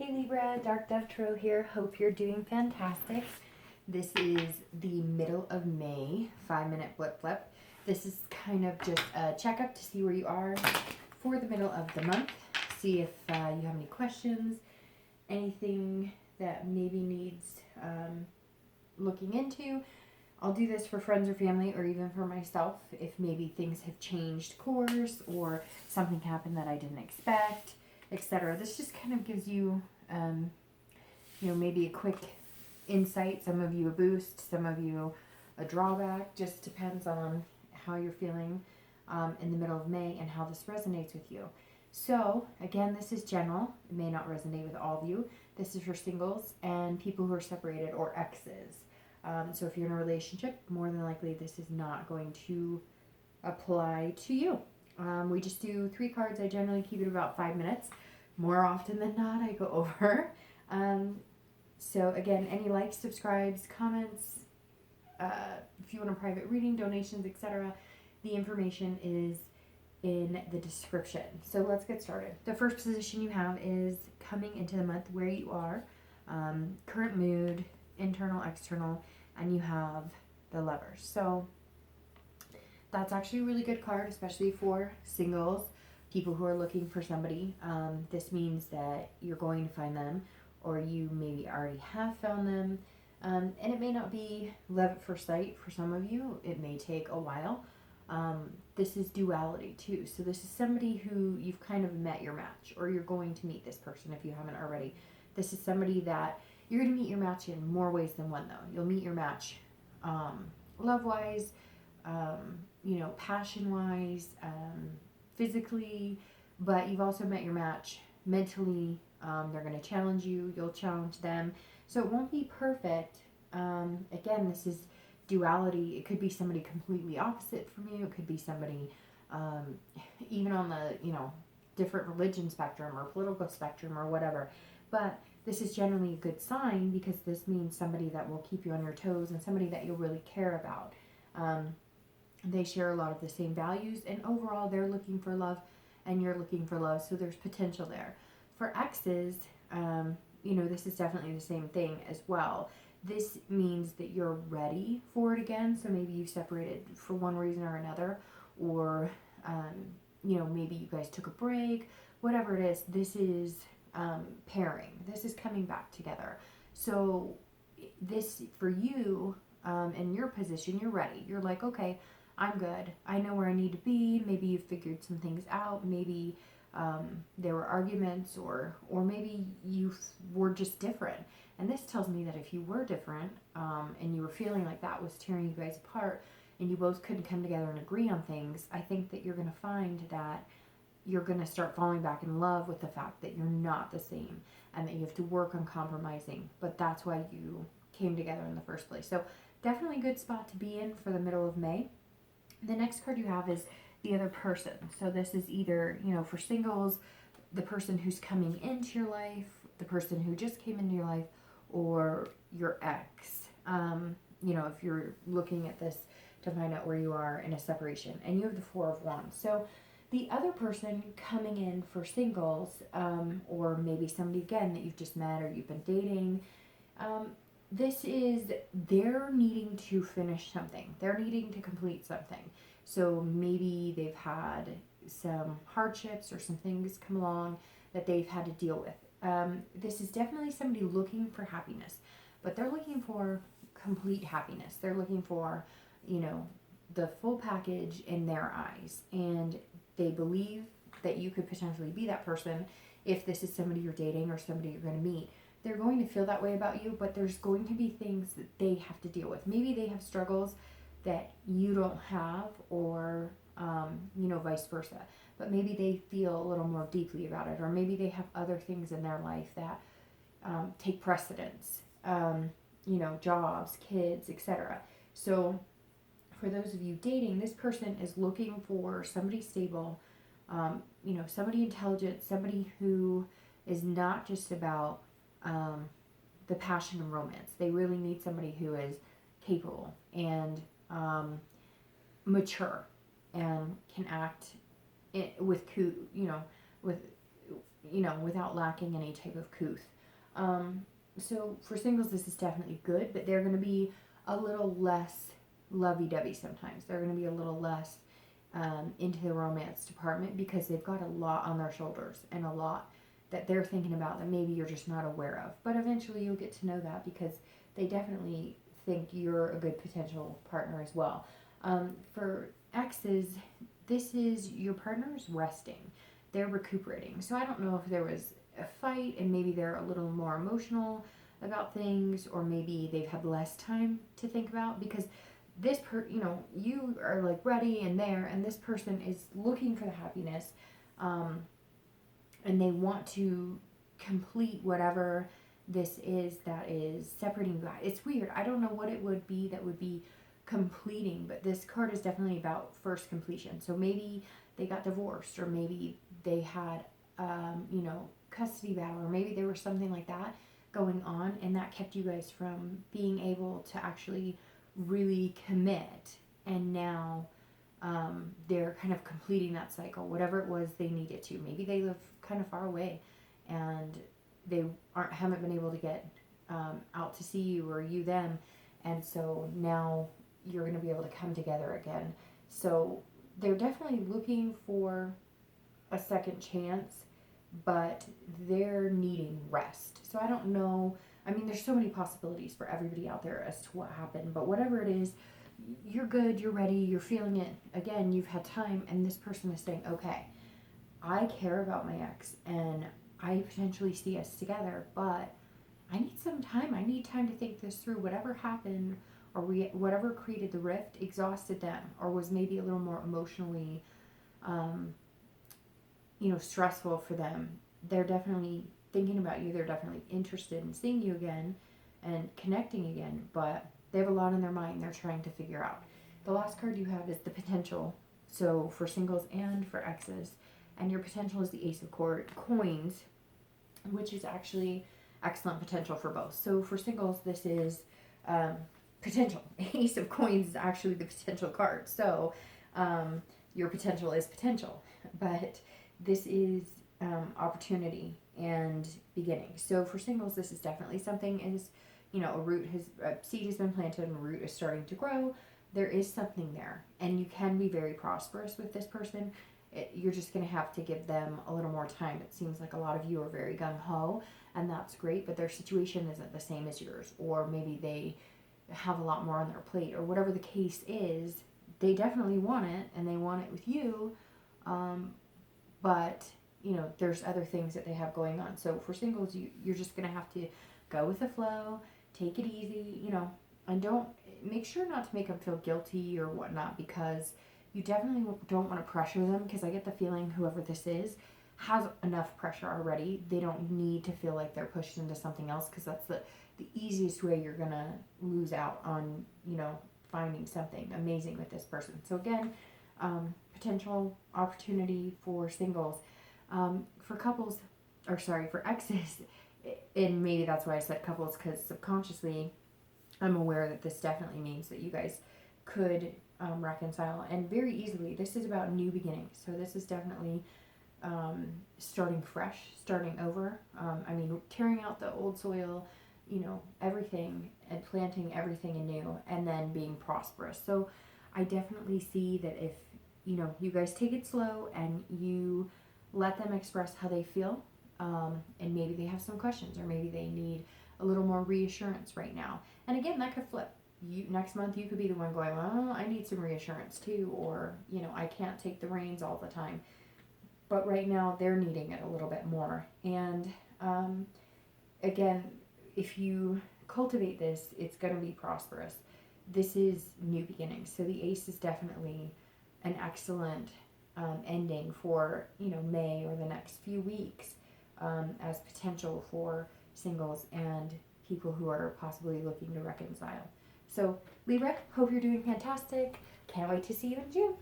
Hey Libra, Dark Dove Tarot here. Hope you're doing fantastic. This is the middle of May, 5-minute blip flip. This is kind of just a checkup to see where you are for the middle of the month. See if you have any questions, anything that maybe needs looking into. I'll do this for friends or family or even for myself if maybe things have changed course or something happened that I didn't expect, etc. This just kind of gives you, maybe a quick insight. Some of you a boost, some of you a drawback. Just depends on how you're feeling in the middle of May and how this resonates with you. So, again, this is general. It may not resonate with all of you. This is for singles and people who are separated or exes. So if you're in a relationship, more than likely this is not going to apply to you. We just do 3 cards. I generally keep it about 5 minutes. More often than not, I go over. So again, any likes, subscribes, comments, if you want a private reading, donations, etc., the information is in the description. So let's get started. The first position you have is coming into the month, where you are, current mood, internal, external, and you have the Lovers. So that's actually a really good card, especially for singles, people who are looking for somebody. This means that you're going to find them, or you maybe already have found them. And it may not be love at first sight for some of you. It may take a while. This is duality too. So this is somebody who you've kind of met your match, or you're going to meet this person if you haven't already. This is somebody that you're going to meet your match in more ways than one, though. You'll meet your match love-wise, passion-wise, physically, but you've also met your match mentally. They're going to challenge you. You'll challenge them. So it won't be perfect. Again, this is duality. It could be somebody completely opposite from you. It could be somebody even on the, different religion spectrum or political spectrum or whatever. But this is generally a good sign because this means somebody that will keep you on your toes and somebody that you'll really care about. They share a lot of the same values, and overall they're looking for love and you're looking for love, so there's potential there. For exes, this is definitely the same thing as well. This means that you're ready for it again, so maybe you separated for one reason or another, or maybe you guys took a break, whatever it is. This is pairing. This is coming back together. So this, for you, in your position, you're ready. You're like, okay, I'm good. I know where I need to be. Maybe you figured some things out. Maybe there were arguments, or maybe you were just different. And this tells me that if you were different, and you were feeling like that was tearing you guys apart, and you both couldn't come together and agree on things, I think that you're going to find that you're going to start falling back in love with the fact that you're not the same and that you have to work on compromising. But that's why you came together in the first place. So definitely a good spot to be in for the middle of May. The next card you have is the other person. So this is either, for singles, the person who's coming into your life, the person who just came into your life, or your ex. If you're looking at this to find out where you are in a separation. And you have the 4 of Wands. So the other person coming in for singles, or maybe somebody, again, that you've just met or you've been dating, this is they're needing to finish something. They're needing to complete something. So maybe they've had some hardships or some things come along that they've had to deal with. This is definitely somebody looking for happiness, but they're looking for complete happiness. They're looking for, the full package in their eyes. And they believe that you could potentially be that person if this is somebody you're dating or somebody you're going to meet. They're going to feel that way about you, but there's going to be things that they have to deal with. Maybe they have struggles that you don't have, or, vice versa. But maybe they feel a little more deeply about it, or maybe they have other things in their life that take precedence, jobs, kids, etc. So for those of you dating, this person is looking for somebody stable, somebody intelligent, somebody who is not just about the passion and romance. They really need somebody who is capable and mature and can act with without lacking any type of couth. So for singles, this is definitely good, but they're going to be a little less lovey-dovey sometimes. They're going to be a little less into the romance department because they've got a lot on their shoulders and a lot that they're thinking about that maybe you're just not aware of. But eventually you'll get to know that because they definitely think you're a good potential partner as well. For exes, this is your partner's resting. They're recuperating. So I don't know if there was a fight and maybe they're a little more emotional about things, or maybe they've had less time to think about because you are like ready and there, and this person is looking for the happiness, and they want to complete whatever this is that is separating you guys. It's weird. I don't know what it would be that would be completing, but this card is definitely about first completion. So maybe they got divorced, or maybe they had, custody battle, or maybe there was something like that going on, and that kept you guys from being able to actually really commit. And now they're kind of completing that cycle, whatever it was they needed to. Maybe they live kind of far away, and they haven't been able to get out to see you, or you them, and so now you're going to be able to come together again. So they're definitely looking for a second chance, but they're needing rest. So I don't know. I mean, there's so many possibilities for everybody out there as to what happened, but whatever it is, you're good, you're ready, you're feeling it. Again, you've had time, and this person is saying, okay, I care about my ex, and I potentially see us together, but I need some time. I need time to think this through. Whatever happened, or whatever created the rift exhausted them, or was maybe a little more emotionally stressful for them. They're definitely thinking about you. They're definitely interested in seeing you again and connecting again, but they have a lot in their mind they're trying to figure out. The last card you have is the potential. So for singles and for exes, and your potential is the Ace of Coins, which is actually excellent potential for both. So for singles, this is potential. Ace of Coins is actually the potential card. So your potential is potential, but this is opportunity and beginning. So for singles, this is definitely something is, a seed has been planted and a root is starting to grow. There is something there, and you can be very prosperous with this person. You're just going to have to give them a little more time. It seems like a lot of you are very gung-ho, and that's great, but their situation isn't the same as yours, or maybe they have a lot more on their plate, or whatever the case is. They definitely want it, and they want it with you, but there's other things that they have going on. So for singles, you're just going to have to go with the flow, take it easy, and don't make sure not to make them feel guilty or whatnot, because you definitely don't want to pressure them, because I get the feeling whoever this is has enough pressure already. They don't need to feel like they're pushed into something else, because that's the easiest way you're going to lose out on, finding something amazing with this person. So again, potential opportunity for singles. For couples, for exes, and maybe that's why I said couples, because subconsciously I'm aware that this definitely means that you guys could reconcile, and very easily. This is about new beginnings, so this is definitely starting fresh, starting over. Tearing out the old soil, everything, and planting everything anew, and then being prosperous. So I definitely see that if you guys take it slow and you let them express how they feel, and maybe they have some questions, or maybe they need a little more reassurance right now. And again, that could flip. Next month you could be the one going, well, I need some reassurance too, or I can't take the reins all the time. But right now they're needing it a little bit more. And again, if you cultivate this, it's going to be prosperous. This is new beginnings. So the Ace is definitely an excellent ending for May or the next few weeks, as potential for singles and people who are possibly looking to reconcile. So Libra, hope you're doing fantastic. Can't wait to see you in June.